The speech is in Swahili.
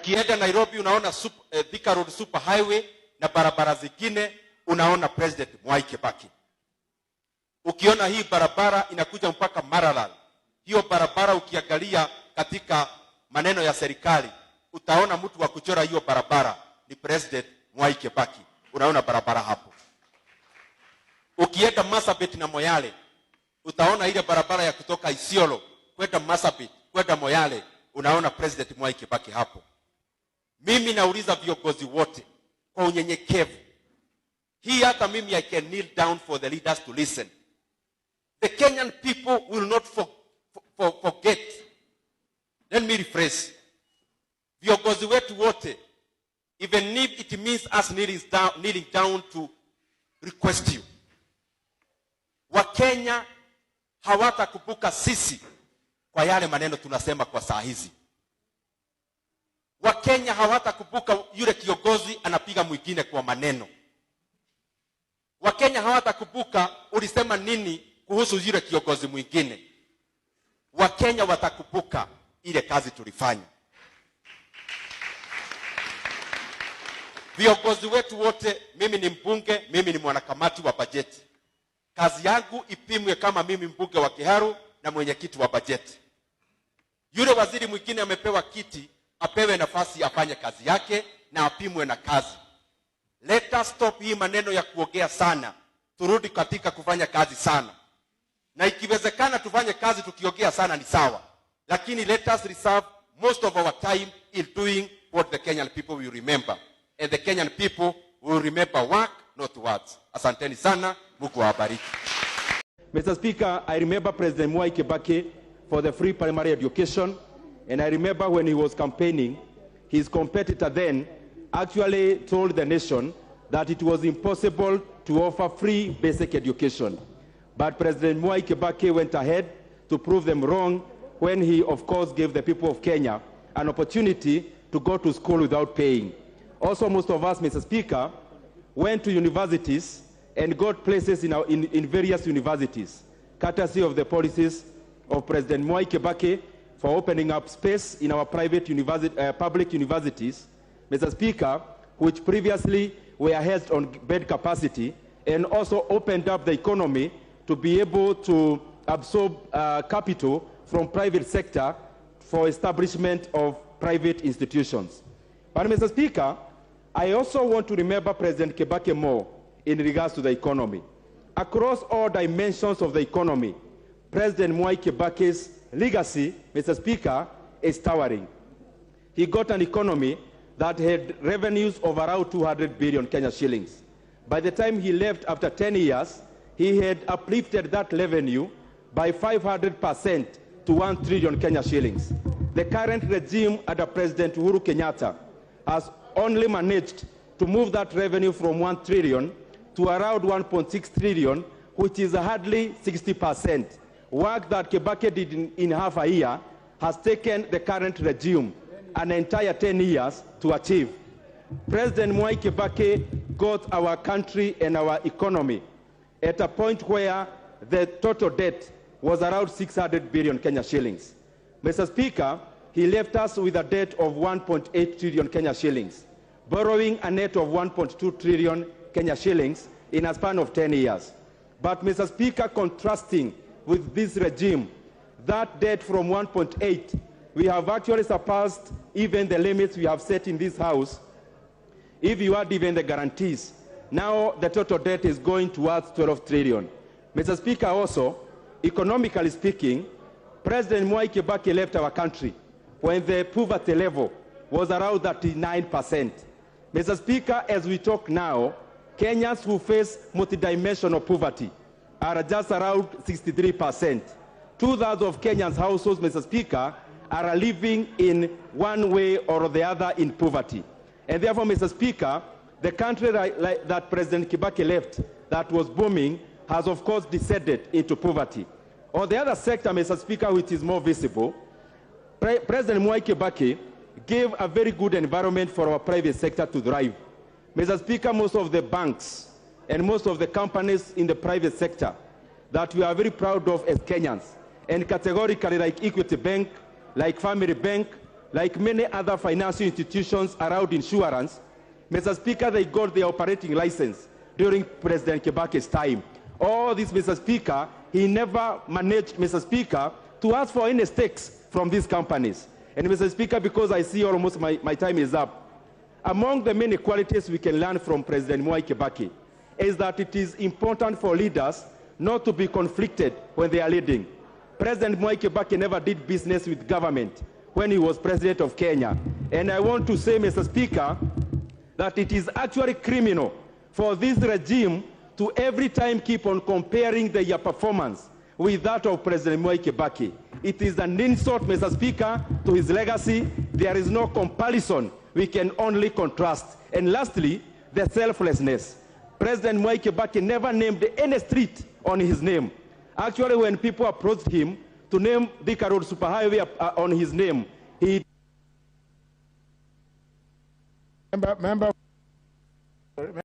Ukienda Nairobi unaona Thika Road Super Highway na barabara zingine, unaona President Mwai Kibaki. Ukiona hii barabara inakuja mpaka Maralal, hiyo barabara ukiangalia katika maneno ya serikali, utaona mtu wa kuchora hiyo barabara ni President Mwai Kibaki. Unaona barabara hapo. Ukienda Marsabit na Moyale, utaona ile barabara ya kutoka Isiolo kwenda Marsabit kwenda Moyale, unaona President Mwai Kibaki hapo. Mimi nauliza viongozi wote kwa unyenyekevu, hii hata mimi I can kneel down for the leaders to listen. The Kenyan people will not forget. Let me rephrase. Viongozi wetu wote, even if it means us kneeling down to request you, Wakenya hawatakumbuka sisi kwa yale maneno tunasema kwa saa hizi. Wakenya hawatakumbuka yule kiongozi anapiga mwingine kwa maneno. Wakenya hawatakumbuka ulisema nini kuhusu yule kiongozi mwingine. Wakenya watakumbuka ile kazi tulifanya. Viongozi wetu wote, mimi ni mbunge, mimi ni mwanakamati wa bajeti. Kazi yangu ipimwe kama mimi mbunge wa Kiharu na mwenyekiti wa bajeti. Yule waziri mwingine amepewa kiti, apewe nafasi afanye kazi yake na apimwe na kazi. Let us stop hii maneno ya kuongea sana. Turudi katika kufanya kazi sana. Na ikiwezekana tufanye kazi tukiongea sana ni sawa. Lakini let us reserve most of our time in doing what the Kenyan people will remember. And the Kenyan people will remember work, not words. Asanteni sana, Mungu awabariki. Mr. Speaker, I remember President Mwai Kibaki for the free primary education, and I remember when he was campaigning, his competitor then actually told the nation that it was impossible to offer free basic education. But President Mwai Kibaki went ahead to prove them wrong when he, of course, gave the people of Kenya an opportunity to go to school without paying. Also, most of us, Mr. Speaker, went to universities and got places in various universities, courtesy of the policies of President Mwai Kibaki for opening up space in our private public universities, Mr. Speaker, which previously were held on bed capacity, and also opened up the economy to be able to absorb capital from private sector for establishment of private institutions. But Mr. Speaker, I also want to remember President Kibaki more in regards to the economy. Across all dimensions of the economy, President Mwai Kibaki's legacy, Mr. Speaker, is towering. He got an economy that had revenues of around 200 billion Kenya shillings. By the time he left after 10 years, he had uplifted that revenue by 500% to 1 trillion Kenya shillings. The current regime under President Uhuru Kenyatta has only managed to move that revenue from 1 trillion to around 1.6 trillion, which is hardly 60%. Work that Kibaki did in half a year has taken the current regime an entire 10 years to achieve. President Mwai Kibaki got our country and our economy at a point where the total debt was around 600 billion Kenya shillings. Mr. Speaker, he left us with a debt of 1.8 trillion Kenya shillings, borrowing a net of 1.2 trillion Kenya shillings in a span of 10 years. But Mr. Speaker, contrasting with this regime, that debt from 1.8, we have actually surpassed even the limits we have set in this House. If you add even the guarantees, now the total debt is going towards 12 trillion. Mr. Speaker, also, economically speaking, President Mwai Kibaki left our country when the poverty level was around 39%. Mr. Speaker, as we talk now, Kenyans who face multidimensional poverty are just around 63%. Two-thirds of Kenyans' households, Mr. Speaker, are living in one way or the other in poverty. And therefore, Mr. Speaker, the country that President Kibaki left that was booming has, of course, descended into poverty. On the other sector, Mr. Speaker, which is more visible, President Mwai Kibaki gave a very good environment for our private sector to thrive. Mr. Speaker, most of the banks and most of the companies in the private sector that we are very proud of as Kenyans, and categorically like Equity Bank, like Family Bank, like many other financial institutions around insurance, Mr. Speaker, they got their operating license during President Kibaki's time. All this, Mr. Speaker, he never managed, Mr. Speaker, to ask for any stakes from these companies. And Mr. Speaker, because I see almost my time is up, among the many qualities we can learn from President Mwai Kibaki is that it is important for leaders not to be conflicted when they are leading. President Mwai Kibaki never did business with government when he was president of Kenya. And I want to say, Mr. Speaker, that it is actually criminal for this regime to every time keep on comparing their performance with that of President Mwai Kibaki. It is an insult, Mr. Speaker, to his legacy. There is no comparison. We can only contrast. And lastly, the selflessness. President Mwai Kibaki never named any street on his name. Actually, when people approached him to name Thika Road Superhighway on his name, he... Member